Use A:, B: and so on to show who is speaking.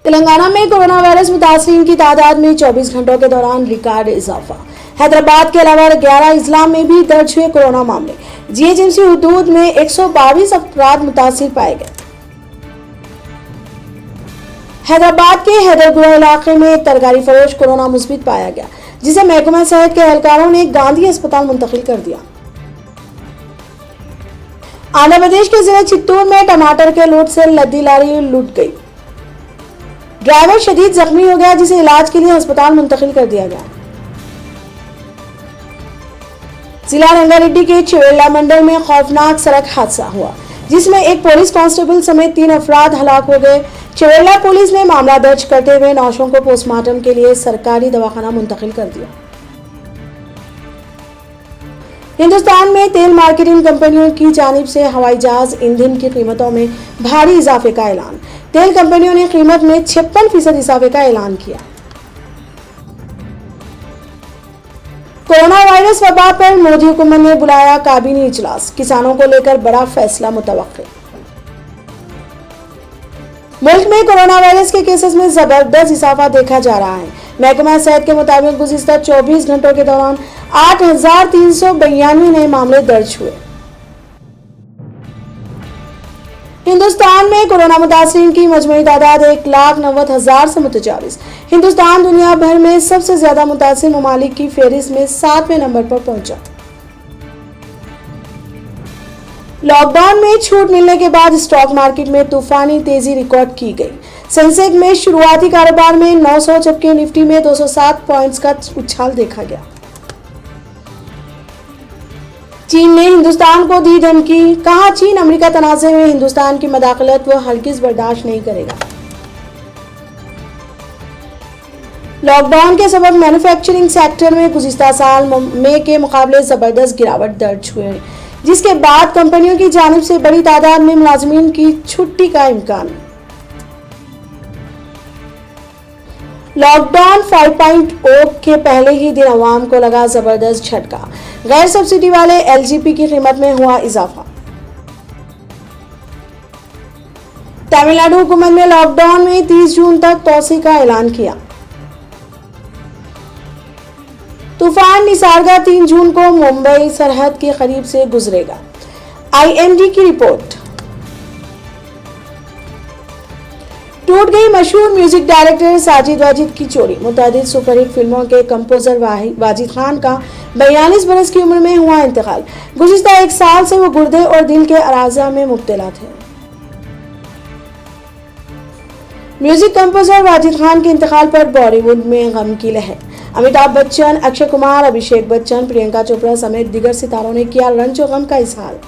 A: तेलंगाना में corona virus मुतासरीन की तादाद में 24 घंटों के दौरान रिकॉर्ड इजाफा। हैदराबाद के अलावा 11 अजला में भी दर्ज हुए कोरोना मामले। जीएचएमसी हुदूद में 122 अफराद मुतासिर पाए गए। हैदराबाद के हैदरगुड़ा इलाके में एक तरकारी फरोश कोरोना मुस्बित पाया गया, जिसे महकमा सेहत के एहलकारों ने गांधी अस्पताल मुंतकिल कर दिया। आंध्र प्रदेश के जिले चित्तूर में टमाटर के लोड से लद्दी लारी लूट गई। ड्राइवर शदीद जख्मी हो गया, जिसे इलाज के लिए अस्पताल मुंतकिल कर दिया गया। जिला रंगारेड्डी के चिवेल्ला मंडल में खौफनाक सड़क हादसा हुआ, जिसमें एक पुलिस कांस्टेबल समेत 3 अफराद हलाक हो गए। चिवेल्ला पुलिस ने मामला दर्ज करते हुए नौशों को पोस्टमार्टम के लिए सरकारी दवाखाना मुंतकिल कर दिया। हिंदुस्तान में तेल मार्केटिंग कंपनियों की जानिब से हवाई जहाज ईंधन की कीमतों में भारी इजाफे का ऐलान। तेल कंपनियों ने कीमत में 56% इजाफे का ऐलान किया। कोरोना वायरस वबा पर मोदी हुकूमत ने बुलाया काबीना इजलास, किसानों को लेकर बड़ा फैसला मुतवक्किल। मुल्क में कोरोना वायरस के केसेस में जबरदस्त इजाफा देखा जा रहा है। महकमा सेहत के मुताबिक गुज़िश्ता 24 घंटों के दौरान 8,392 नए मामले दर्ज हुए। हिंदुस्तान में कोरोना मुतासरीन की मजमूई तादाद 1,90,000 से मुतजाविज। हिंदुस्तान दुनिया भर में सबसे ज्यादा मुतासिर ममालिक की फहरिस्त में 7वें नंबर पर पहुंचा। लॉकडाउन में छूट मिलने के बाद स्टॉक मार्केट में तूफानी तेजी रिकॉर्ड की गई। सेंसेक्स में शुरुआती कारोबार में 900, जबकि निफ्टी में 207 पॉइंट्स का उछाल देखा गया। चीन ने हिंदुस्तान को दी धमकी, कहा चीन अमेरिका तनाज़े में हिंदुस्तान की मदाखलत वो हरगिज़ बर्दाश्त नहीं करेगा। लॉकडाउन के सबब मैन्युफैक्चरिंग सेक्टर में गुज़िश्ता साल मई के मुकाबले जबरदस्त गिरावट दर्ज हुई, जिसके बाद कंपनियों की जानिब से बड़ी तादाद में मुलाजिमीन की छुट्टी का इम्कान। लॉकडाउन 5.0 के पहले ही दिन अवाम को लगा जबरदस्त झटका। गैर सब्सिडी वाले एलजीपी की कीमत में हुआ इजाफा। तमिलनाडु हुकूमत ने लॉकडाउन में 30 जून तक तोसी का ऐलान किया। तूफान निसर्गा 3 जून को मुंबई सरहद के करीब से गुजरेगा, आईएमडी की रिपोर्ट। टूट गई मशहूर म्यूजिक डायरेक्टर साजिद वाजिद की जोड़ी। मुतअद्दिद सुपरहिट फिल्मों के कंपोजर वाजिद खान का 42 बरस की उम्र में हुआ इंतकाल। गुज़िश्ता 1 साल से वो गुर्दे और दिल के अराज़ा में मुब्तला थे। म्यूजिक कंपोजर वाजिद खान के इंतकाल पर बॉलीवुड में गम की लहर। अमिताभ बच्चन, अक्षय कुमार, अभिषेक बच्चन, प्रियंका चोपड़ा समेत दीगर सितारों ने किया रंज और गम का इजहार।